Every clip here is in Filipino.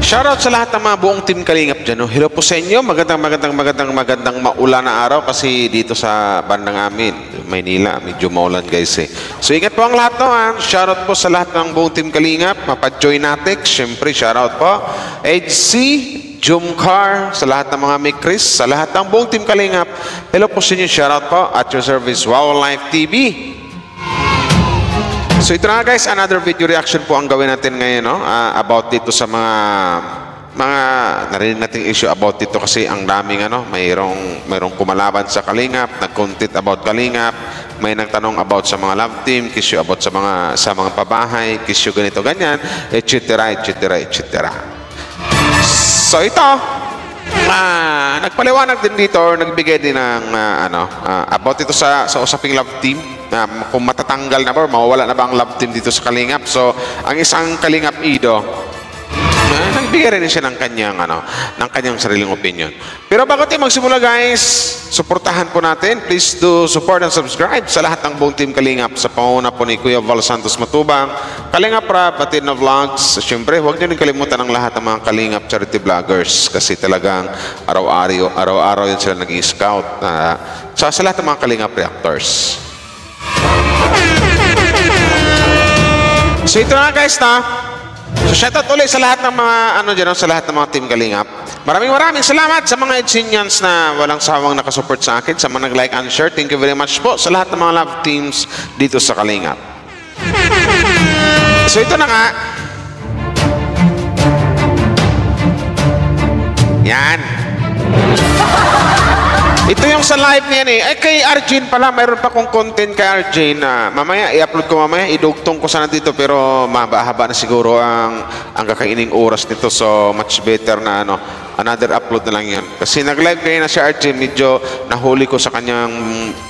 Shoutout sa lahat ng mga buong team Kalingap dyan. No? Hello po sa inyo. Magandang maulan na araw kasi dito sa bandang amin, Maynila, medyo maulan guys eh. So ingat po ang lahat naman. Shoutout po sa lahat ng buong team Kalingap. Mapa-Joy Natex, syempre shoutout po. HC, Jumcar, sa lahat ng mga Mikris, sa lahat ng buong team Kalingap. Hello po sa inyo. Shoutout po at your service, Wow Life TV. So ito na guys, another video reaction po ang gawin natin ngayon, no? About dito sa mga narinig nating issue about dito kasi ang daming mayroong kumalaban sa Kalingap, nag-content about Kalingap, may nagtanong about sa mga love team, issue about sa mga pabahay, issue ganito ganyan, etc. So ito, nagpaliwanag din dito or nagbigay din ng about ito sa usaping love team. Kung matatanggal na ba or mawawala na ba ang love team dito sa Kalingap. So ang isang Kalingap Ido, nagbigay rin siya ng kanyang sariling opinion. Pero bago tayo magsimula guys, suportahan po natin. Please do support and subscribe sa lahat ng buong team Kalingap sa panguna po ni Kuya Val Santos Matubang, Kalingap Rap, Batid na Vlogs. Siyempre, huwag niyo rin kalimutan ang lahat ng mga Kalingap charity vloggers kasi talagang araw-araw yun sila nag-i-scout sa lahat ng mga Kalingap reactors. So ito na guys na. So shoutout ulit sa lahat ng mga sa lahat ng mga team Kalingap. Maraming salamat sa mga Edsinyans na walang sawang nakasupport sa akin, sa mga nag-like and share. Thank you very much po sa lahat ng mga love teams dito sa Kalingap. So ito na nga. Yan. Ito yung sa live niyan eh. Ay, kay Arjun pala, mayroon pa kong content kay Arjun na mamaya, i-upload ko mamaya, idugtong ko sana dito pero mahaba na siguro ang kakaining oras nito. So, much better na another upload na lang yan. Kasi nag-live kayo na si Arjun, medyo nahuli ko sa kanyang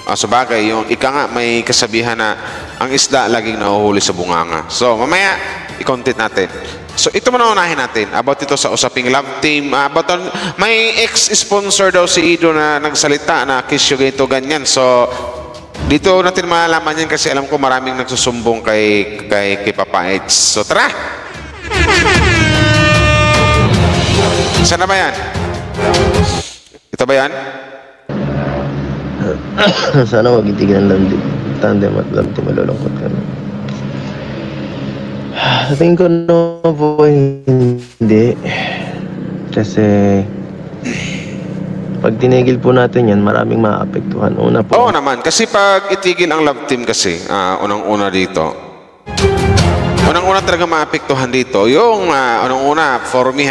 sabagay. Yung ika nga, may kasabihan na ang isda laging nahuhuli sa bunganga. So, mamaya, i-content natin. So ito muna unahin natin about ito sa usaping love team. May ex-sponsor daw si Ido na nagsalita na kiss you ganito ganyan. So dito natin malalaman yan kasi alam ko maraming nagsusumbong kay Papa Eds. So tara! Saan na ba yan? Ito ba yan? Sana wag itigilan lang tandem at love team, malulungkot ka na. Sa tingin ko po hindi. Kasi pag tinigil po natin yan, maraming maapektuhan. Una po. Oo naman, kasi pag itigil ang love team kasi, unang-una talaga maapektuhan dito. Yung unang-una, for me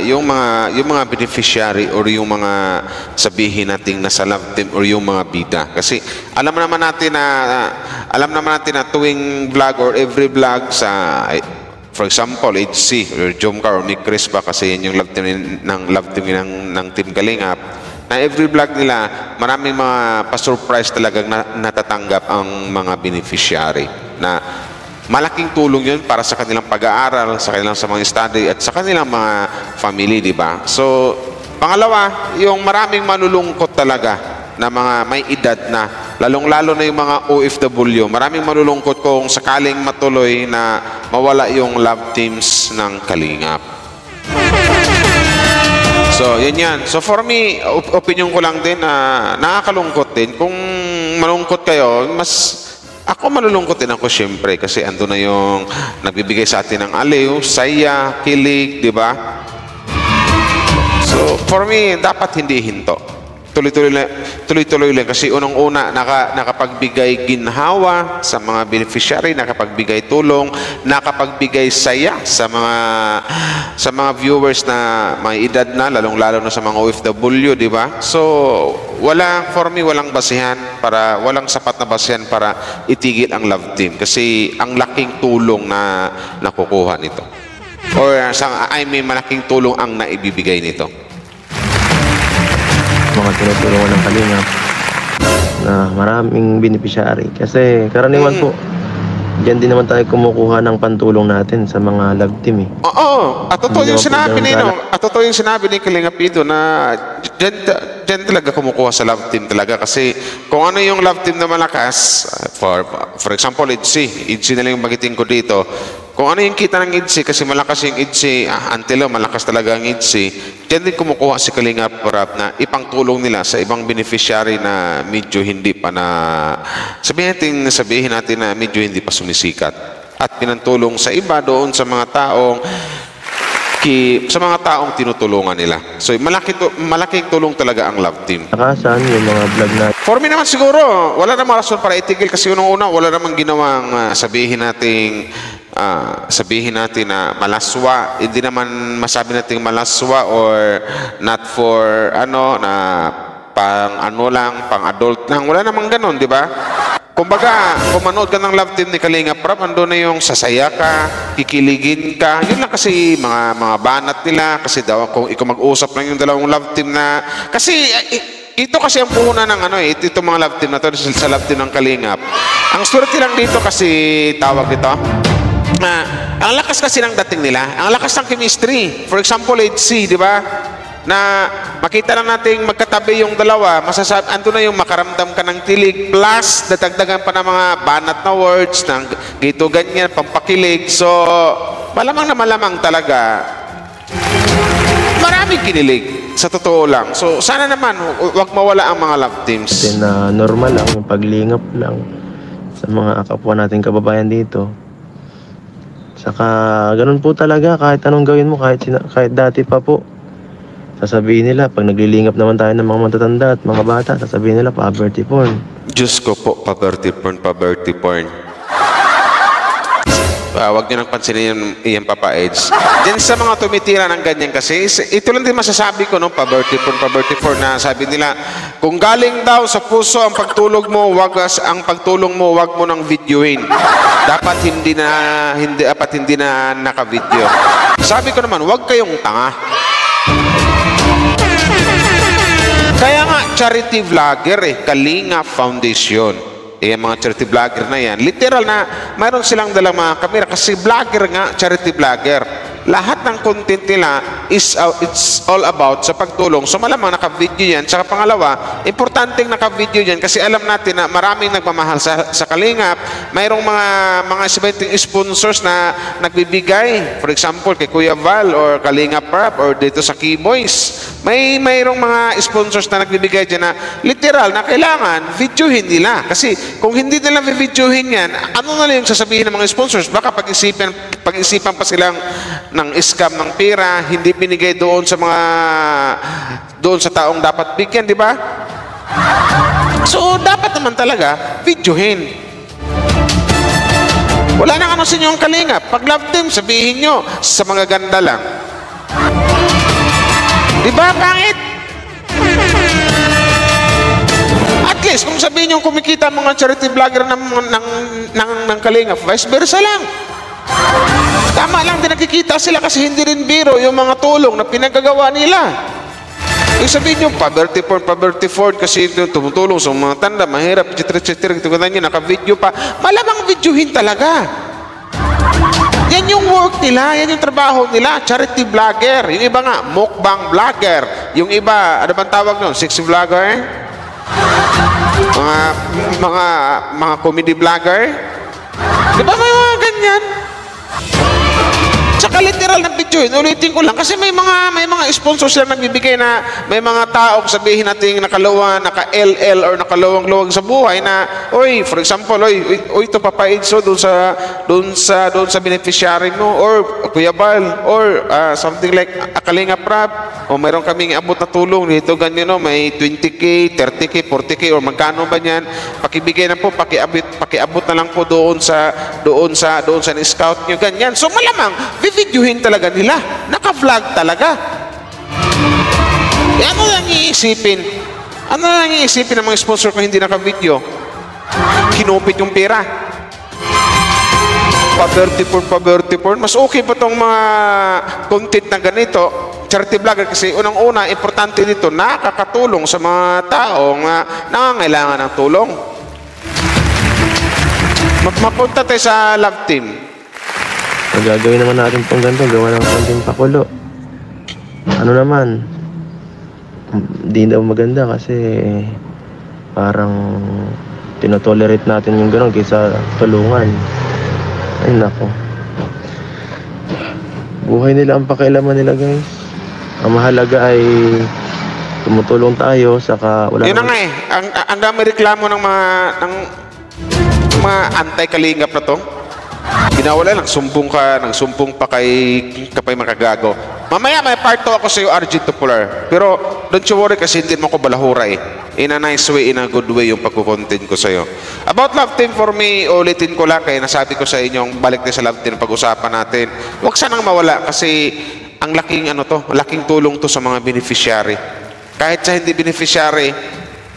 yung mga beneficiary or yung mga sabihin nating nasa love team or yung mga bida. Kasi alam naman natin na tuwing vlog or every vlog for example, HC or Jomcar or Mikris ba kasi yan yung love team ng Team Kalingap. Na every vlog nila, maraming mga pa-surprise talagang natatanggap ang mga beneficiary na malaking tulong yun para sa kanilang pag-aaral, sa mga study at sa kanilang mga family, di ba? So, pangalawa, yung maraming manulungkot talaga na mga may edad na, lalong-lalo na yung mga OFW, maraming manulungkot kung sakaling matuloy na mawala yung love teams ng Kalingap. So, yun yan. So, for me, opinion ko lang din na nakakalungkot din. Kung malungkot kayo, ako malulungkot din ako syempre kasi ando na yung nagbibigay sa atin ng aliw, saya, kilig, di ba? So, for me, dapat hindi hinto. Tuloy-tuloy lang kasi unang-una nakapagbigay ginhawa sa mga beneficiary, nakapagbigay tulong, nakapagbigay saya sa mga viewers na may edad na, lalong-lalo na sa mga OFW, di ba? So, for me, walang sapat na basihan para itigil ang love team kasi ang laking tulong na nakukuha nito. Or malaking tulong ang naibibigay nito. Mga tinutulungan ng Kalingap na maraming beneficiary. Kasi karaniwan po, diyan din naman tayo kumukuha ng pantulong natin sa mga love team eh. Oo, at totoo yung sinabi ni Kalingap Ido na dyan talaga kumukuha sa love team talaga kasi kung ano yung love team na malakas, for example, EDC na lang yung magiting ko dito, Kung ano yung kita ng EDSI, kasi malakas yung EDSI, until malakas talaga ang EDSI, diyan din kumukuha si Kalingap Rap na ipangtulong nila sa ibang beneficiary na medyo hindi pa na, sabihin natin na medyo hindi pa sumisikat. At pinantulong sa iba doon sa mga taong tinutulungan nila. So malaking tulong talaga ang Love Team. Nakasan yung mga vlog natin. For me naman siguro, wala namang rason para itigil kasi unang-una, wala namang ginawang sabihin natin na malaswa. Hindi naman masabi natin malaswa or not for na pang adult lang. Wala namang ganon, di ba? Kumbaga, kung manood ka ng Love Team ni Kalingap Rap, ando na yung sasaya ka, kikiligin ka. Yun lang kasi mga banat nila. Kasi daw kung ikaw mag-usap lang yung dalawang Love Team na... Kasi ito kasi ang puhunan ng ito mga Love Team na to sa Love Team ng Kalingap. Ang swerte lang dito kasi tawag dito. Ang lakas kasi ng dating nila. Ang lakas ng chemistry. For example, HC, di ba? Na makita lang natin magkatabi yung dalawa, masasabi, ando na yung makaramdam ka ng tilig, plus dadagdagan pa ng mga banat na words, ng gito ganyan, pampakilig. So, malamang talaga, maraming kinilig, sa totoo lang. So, sana naman, wag mawala ang mga Love Teams. Kasi na normal lang, yung paglingap lang sa mga kapwa nating kababayan dito. Saka, ganun po talaga, kahit anong gawin mo, kahit dati pa po. Sasabihin nila, pag naglilingap naman tayo ng mga matatanda at mga bata, sasabihin nila, poverty porn. Diyos ko po, poverty porn. Huwag nyo nang pansinin yung Papa Edge. Diyan sa mga tumitira ng ganyan kasi, ito lang din masasabi ko, no? Poverty porn na sabi nila, kung galing daw sa puso ang pagtulog mo, wag mo nang videoin. Dapat hindi na naka-video. Sabi ko naman, wag kayong tanga. Kaya nga, charity vlogger Kalinga Foundation. Mga charity vlogger na yan. Literal na, mayroon silang dalang mga kamera kasi vlogger nga, charity vlogger. Lahat ng content nila it's all about sa pagtulong. So malamang naka-video yan. Saka pangalawa, importanteng naka-video yan kasi alam natin na maraming nagmamahal sa Kalingap. Mayroong mga sponsors na nagbibigay. For example, kay Kuya Val or Kalingap Rap or dito sa Keyboys. Mayroong mga sponsors na nagbibigay dyan na literal na kailangan videohin nila. Kasi kung hindi nila videohin yan, ano na lang yung sasabihin ng mga sponsors? Baka pag-isipan pa silang ng scam ng pera, hindi binigay doon sa taong dapat bigyan, di ba? So, dapat naman talaga videohin. Wala nang ano sa inyo ang Kalingap. Pag Love Team, sabihin nyo sa mga ganda lang. Di ba, pangit? At least, kung sabihin nyo kumikita mga charity vlogger ng Kalingap, vice versa lang. Tama lang din nakikita sila kasi hindi rin biro yung mga tulong na pinagagawa nila. Yung sabihin nyo, poverty porn kasi tumutulong sa mga tanda, mahirap, etc. Naka-video pa. Malamang videohin talaga. Yan yung work nila, yan yung trabaho nila, charity vlogger. Yung iba nga, mukbang vlogger. Yung iba, ano bang tawag nun? Sexy vlogger? Mga comedy vlogger? Di ba may mga ganyan? Tsaka literal na video, ulitin ko lang kasi may mga sponsors lang nagbibigay na may mga taong sabihin natin naka-LL or nakaluwag-luwag sa buhay na, for example, ito Papa Edso doon sa beneficiary mo or Kuya Bal or something like Kalingap Rap o mayroon kaming abot na tulong dito ganyan may 20K, 30K, 40K or magkano ba niyan? Pakibigay na po, pakiabot na lang po doon sa ni-scout nyo ganyan. So malamang videohin talaga nila. Naka-vlog talaga. Ano lang iisipin? Ano lang iisipin ng mga sponsor kung hindi naka-video? Kinupit yung pera. Poverty porn. Mas okay pa tong mga content na ganito. Charity vlogger kasi unang-una, importante dito, nakakatulong sa mga taong nangangailangan ng tulong. Mapunta tayo sa Love Team. Kung gagawin naman natin itong ganito, gawa ng konting pakulo. Ano naman, hindi daw maganda kasi parang tinotolerate natin yung gano'n kaysa tulungan. Ay nako. Buhay nila ang pakialaman nila, guys. Ang mahalaga ay tumutulong tayo, saka wala Yun na naman. nga eh. Ang dami reklamo ng mga anti-kalingap na to. Binawala, nagsumbong pa kay Makagago. Mamaya may part 2 ako sa iyo, RG Tupular. Pero don't you worry kasi hindi mo ako balahura eh. In a nice way, in a good way yung pagkukontent ko sa iyo. About Love Team for me, ulitin ko lang kaya nasabi ko sa inyo, balik din sa Love Team pag-usapan natin. Huwag sanang mawala kasi ang laking tulong to sa mga beneficiary. Kahit sa hindi beneficiary,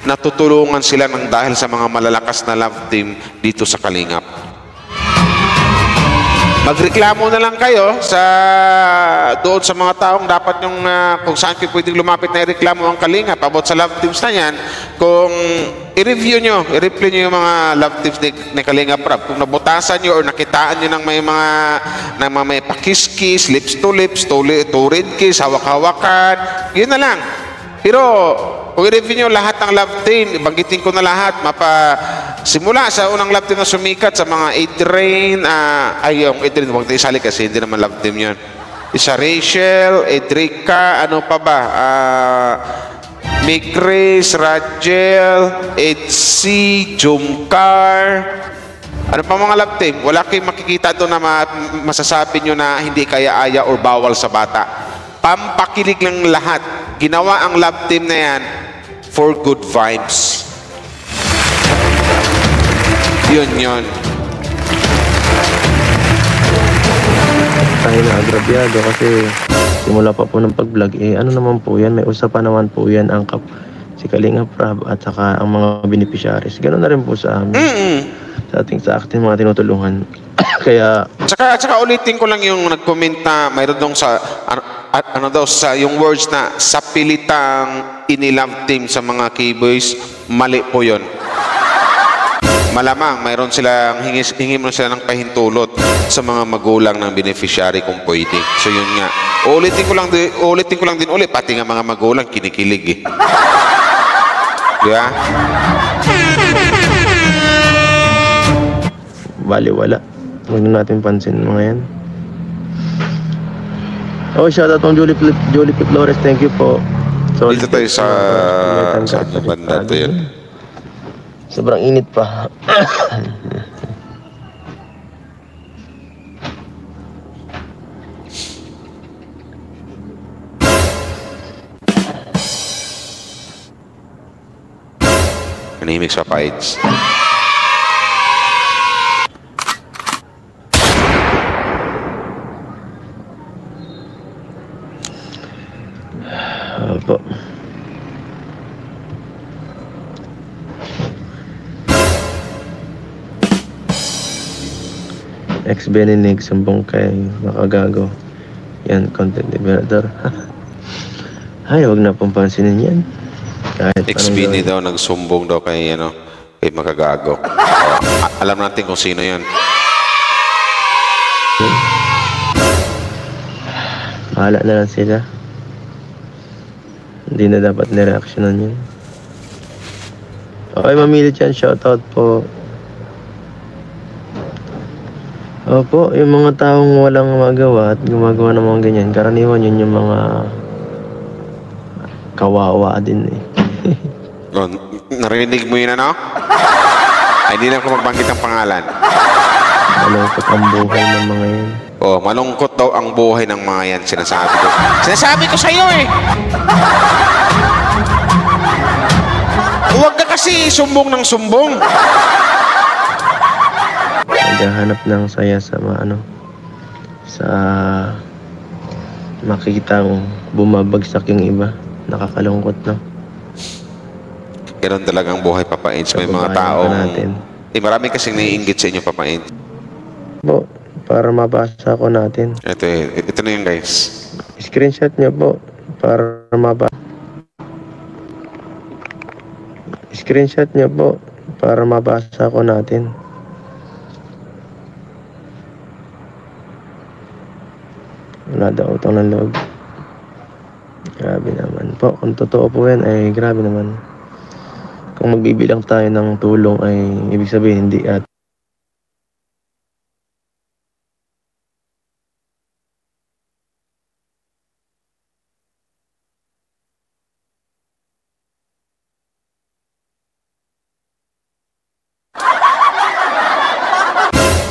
natutulungan sila ng dahil sa mga malalakas na Love Team dito sa Kalingap. Magreklamo na lang kayo doon sa mga taong dapat yung kung saan kayo pwedeng lumapit na ireklamo ang Kalingap about sa Love Teams na yan. Kung i-review nyo yung mga Love Teams ni Kalingap Rab. Kung nabutasan nyo or nakitaan nyo ng may pakis-kiss, lips to lips, two-red kiss, hawak-hawakan, yun na lang. Pero kung i-review nyo lahat ng Love Team, banggitin ko na lahat, simula sa unang Love Team na sumikat sa mga Adrian, yung Adrian, huwag tayo isali kasi hindi naman Love Team yun. Isa Rachel, Edrica, ano pa ba? Mikris, Rachel, Edsy, Jumcar, ano pa mga Love Team? Wala kayong makikita doon na masasabi nyo na hindi kaya-aya or bawal sa bata. Pampakilig lang lahat. Ginawa ang Love Team na yan for good vibes. Yun. Tayo na agrabyado kasi simula pa po ng pag-vlog, ano naman po yan, may usapan naman po yan si Kalingap Rab at saka ang mga beneficiaries. Ganoon na rin po sa amin. Sa ating mga tinutulungan. Kaya Tsaka ulitin ko lang yung nag-comment na mayroon dong sa sa yung words na sa pilitang Love Team sa mga K-boys, mali po yun. Malamang mayroon silang hingi mo sila ng pahintulot sa mga magulang ng beneficiary kung pwede. So yun nga. Ulitin ko lang din ulit pati nga mga magulang kinikilig eh. Di ba? baliwala. Huwag na natin pansin mga yan. Oh, shoutout kong Julie P. Flores. Thank you po. Dito tayo sa banda to yun. Sobrang init pa. Manahimik sa fights. Opo. Ex-Beninig, sumbong kay Makagago. Yan, content developer. Ay, wag na pong pansinin yan. Kahit XBD daw, nagsumbong daw kay Makagago. Alam natin kung sino yan. Bahala na lang sila. Hindi na dapat nireaksyonan yun. Okay, mamilit yan. Shoutout po. Opo, yung mga taong walang magawa at gumagawa ng mga ganyan, karaniwan yun yung mga kawawa din eh. Oh, narinig mo yun ano? Ay, hindi na ako magbanggit ng pangalan. Malungkot ang buhay ng mga yan. Oh, malungkot daw ang buhay ng mga yan, sinasabi ko. Sinasabi ko sa'yo eh! Huwag ka kasi sumbong ng sumbong. Naghahanap ng saya sa sa makikitang bumabagsak yung iba. Nakakalungkot, no? Ganun talagang buhay, Papa Eds. May mga taong... marami kasing naiinggit sa inyo, Papa Eds. Po, para mabasa ko natin. Ito na yun, guys. Screenshot nyo po para mabasa. Screenshot nyo po para mabasa ko natin. Wala daw utang ng loob. Grabe naman po. Kung totoo po yan, ay grabe naman. Kung magbibilang tayo ng tulong ay ibig sabihin hindi at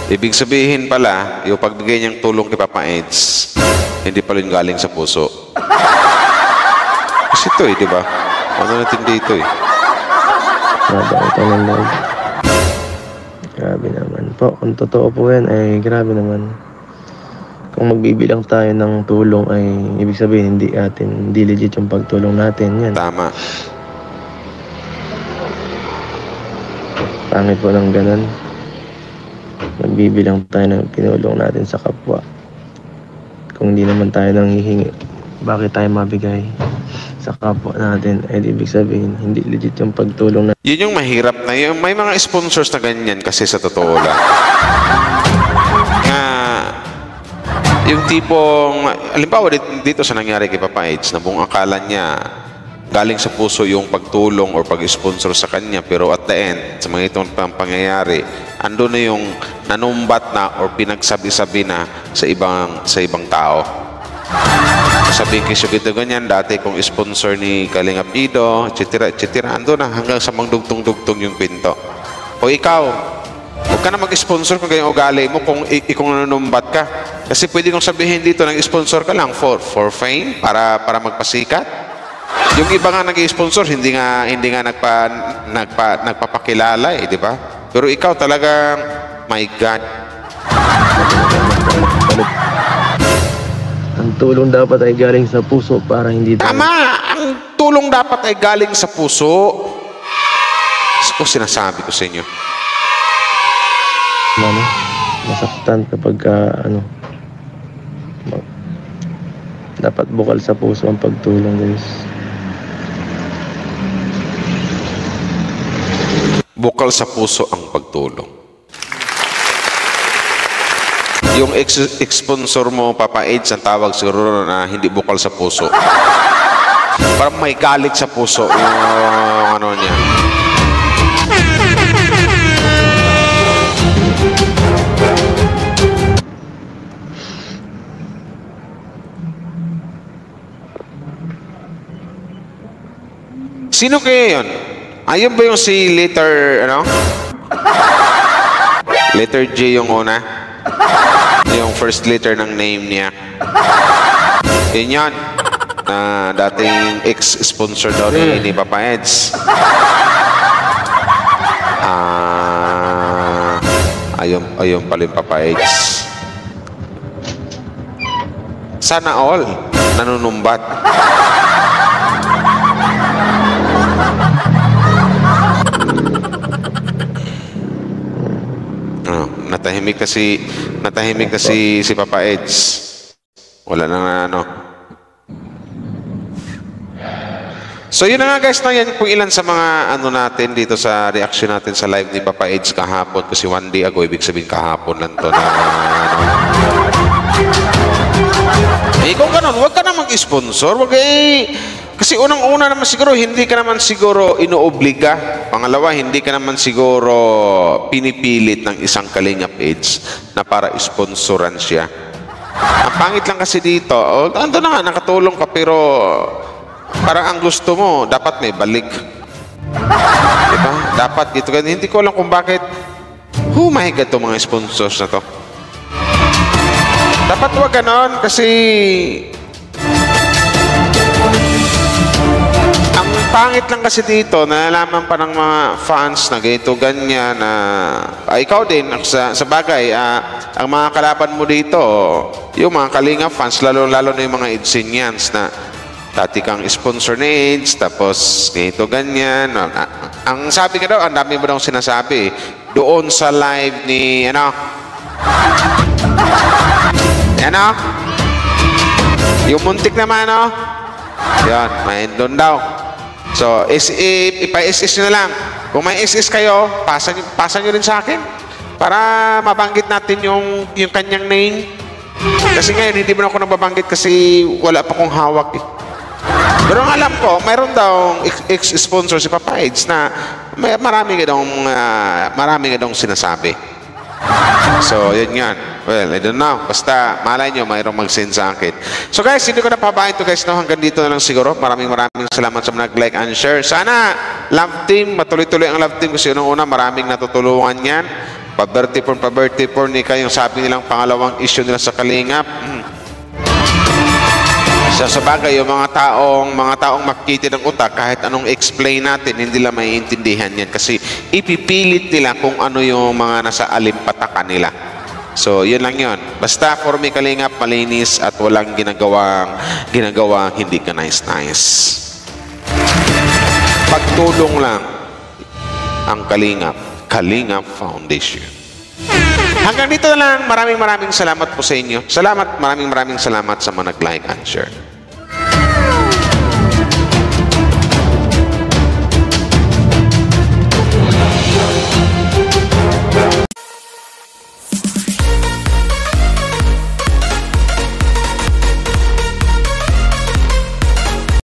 Ibig sabihin pala, yung pagbigay niyang tulong kay Papa Eds, hindi pala yung galing sa puso. Kasi ito di ba? Ano natin dito Grabe ito ng Lord. Grabe naman po. Kung totoo po yan, ay grabe naman. Kung magbibilang tayo ng tulong ay ibig sabihin hindi legit yung pagtulong natin. Yan. Tama. Pangit po ng ganun. Magbibilang tayo ng pinulong natin sa kapwa. Kung hindi naman tayo nanghihingi, bakit tayo mabigay sa kapwa natin? Ay ibig sabihin, hindi legit yung pagtulong natin. Yun yung mahirap na yun. May mga sponsors na ganyan kasi sa totoo lang. Yung tipong, halimbawa dito sa nangyari kay Papa Eds, na buong akala niya galing sa puso yung pagtulong or pag-sponsor sa kanya, pero at the end, sa mga itong pangyayari, ando na yung nanumbat na or pinagsabi-sabi na sa ibang tao. Sabihin kisyo gito ganyan, dati kong sponsor ni Kalingap Ido, etc. Ando na hanggang sa mangdugtong-dugtong yung pinto. O ikaw, huwag ka na mag-sponsor kung ganyang ugali mo kung nanumbat ka. Kasi pwede kong sabihin dito, nag-sponsor ka lang for fame, para magpasikat. Yung iba nga nag-sponsor, hindi nga nagpapakilala di ba? Pero ikaw talaga, my God. Ang tulong dapat ay galing sa puso para hindi tayo... Tama! Ang tulong dapat ay galing sa puso. Kung sinasabi ko sa inyo. Masaktan kapag dapat bukal sa puso ang pagtulong, guys. Bukal sa puso ang pagtulong. Yung ex-sponsor mo, Papa Eds, ang tawag siguro na hindi bukal sa puso. Parang may galit sa puso yung ano niya. Sino kaya yun? Ayun ba yung si letter J yung una? Yung first letter ng name niya. Yun yun. Dating ex-sponsor daw ni Papa Eds. Ayun pala yung Papa Eds. Sana all nanunumbat. Natahimik na si Papa Eds. Wala na So yun na nga guys, yan kung ilan sa mga natin dito sa reaction natin sa live ni Papa Eds kahapon, kasi one day ago, ibig sabihin kahapon lang to na kung ganun, huwag ka na mag-sponsor, kasi unang-una naman siguro, hindi ka naman siguro inuobliga. Pangalawa, hindi ka naman siguro pinipilit ng isang Kalingap Eds na para sponsoran siya. Ang pangit lang kasi dito, ando na nga, nakatulong ka, pero parang ang gusto mo, dapat may balik. Diba? Dapat dito. Hindi ko alam kung bakit, my God, itong mga sponsors na to. Dapat huwag ganon, kasi ang pangit lang kasi dito, nalalaman pa ng mga fans na ganito, ganyan, ikaw din, sa bagay, ang mga kalaban mo dito, yung mga Kalingap fans, lalo na yung mga Edsinians na dati kang sponsor ni Eds, tapos ganito, ganyan. Ang sabi ka daw, ang dami mo daw sinasabi, doon sa live ni, yung muntik naman, yan, may doon daw. So, ipa-SS nyo na lang. Kung may SS kayo, pasa nyo rin sa akin para mabanggit natin yung kanyang name. Kasi ngayon, hindi mo na ako nababanggit kasi wala pa kong hawak Pero ang alam ko, mayroon daw ex-sponsor si Papa Eds na marami ka daw sinasabi. So, yun yan. Well, I don't know. Basta, malay nyo, mayroong mag-send sa akin. So guys, hindi ko na pabahin to guys. Hanggang dito na lang siguro. Maraming salamat sa mga nag-like and share. Sana, love team, matuloy-tuloy ang love team kasi unang-una, maraming natutulungan yan. Pa-birthday porn ni kayong sabi nilang pangalawang issue nila sa Kalingap. Sa bagay, yung mga taong makikita ng utak, kahit anong explain natin, hindi nila maiintindihan yan kasi ipipilit nila kung ano yung mga nasa alimpatakan nila. So, yun lang yun. Basta for me, Kalingap, malinis at walang ginagawang hindi ka nice. Pagtulong lang ang Kalingap Foundation. Hanggang dito na lang. Maraming salamat po sa inyo. Maraming salamat sa mga nag-like and share.